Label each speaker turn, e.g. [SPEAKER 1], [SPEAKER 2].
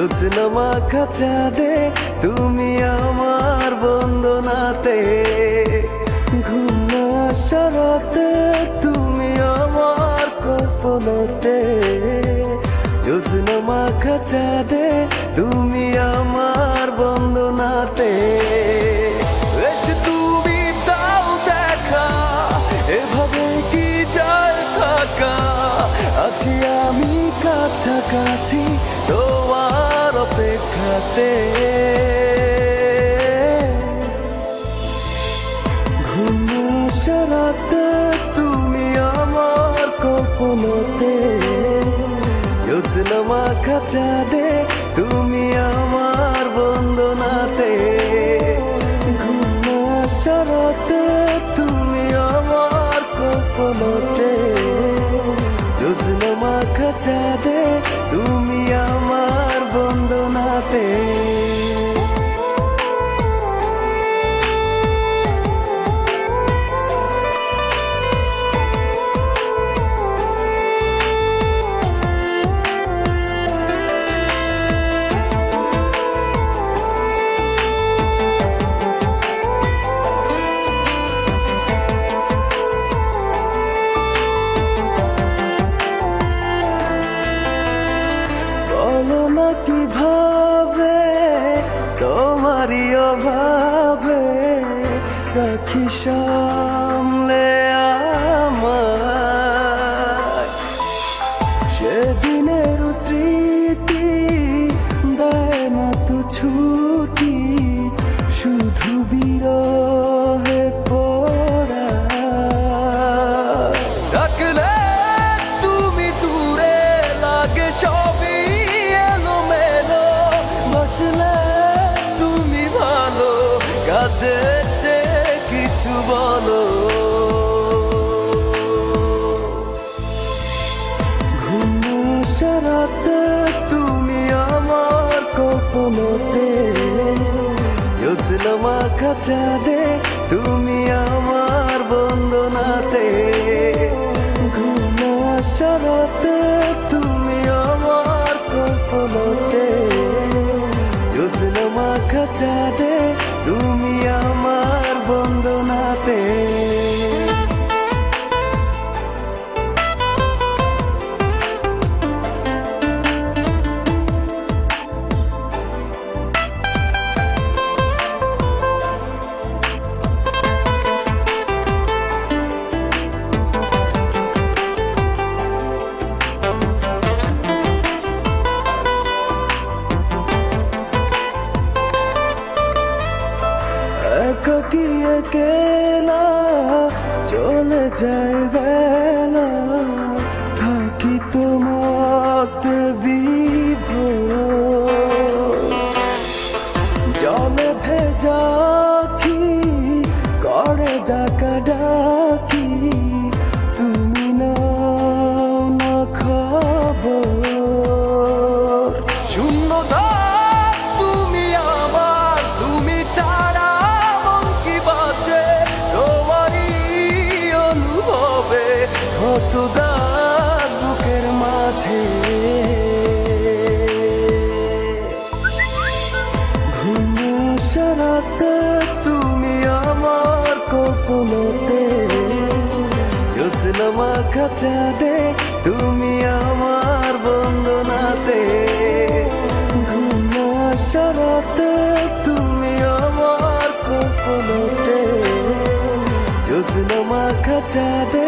[SPEAKER 1] জোছনা মাখা চাঁদে তুমি আমার বন্দনাতে, ঘুম না আসা রাতে তুমি আমার কল্পনাতে, জোছনা মাখা চাঁদে তুমি আমার বন্দনাতে। এসে তুমি দাও দেখা, এভাবে কি যায় থাকা, আছি আমি কাছাকাছি তোমার অপেক্ষাতে। ঘুম আসা রাতে তুমি আমার কল্পনাতে, জোছনা মাখা চাঁদে তুমি আমার বন্দনাতে, ঘুম আসা রাতে তুমি আমার কল্পনাতে, জোছনা মাখা চাঁদে তুমি আমার বন্দনাতে। কিভাবে তোমারই অভাবে রাখি সামলে আমায়, সেদিনের স্মৃতি দেয় না তো ছুটি, শুধু বিরহে পড়া। ডাকলে তুমি দূরে লাগে সবই কাছে সে কিছু বলো। ঘুম আসা রাতে তুমি আমার কল্পনাতে, জোছনা মাখা চাঁদে তুমি আমার বন্দনাতে, ঘুম আসা রাতে তুমি আমার কল্পনাতে, জোছনা মাখা চাঁদে তুমি আমার বন্দনাতে। একাকী একেলা চলে যায় বেলা, থাকি তোমাতে বিভোর, জলে ভেজা কি করে ডাকা ডাকি, তুমি নাও না খবর। শূন্যতা তুমি আমার, তুমি ছাড়া কত দাগ বুকের মাঝে। ঘুম আসা রাতে তুমি আমার কল্পনাতে, জোছনা মাখা চাঁদে তুমি আমার বন্দনাতে, ঘুম আসা রাতে তুমি আমার কল্পনাতে, জোছনা মাখা চাঁদে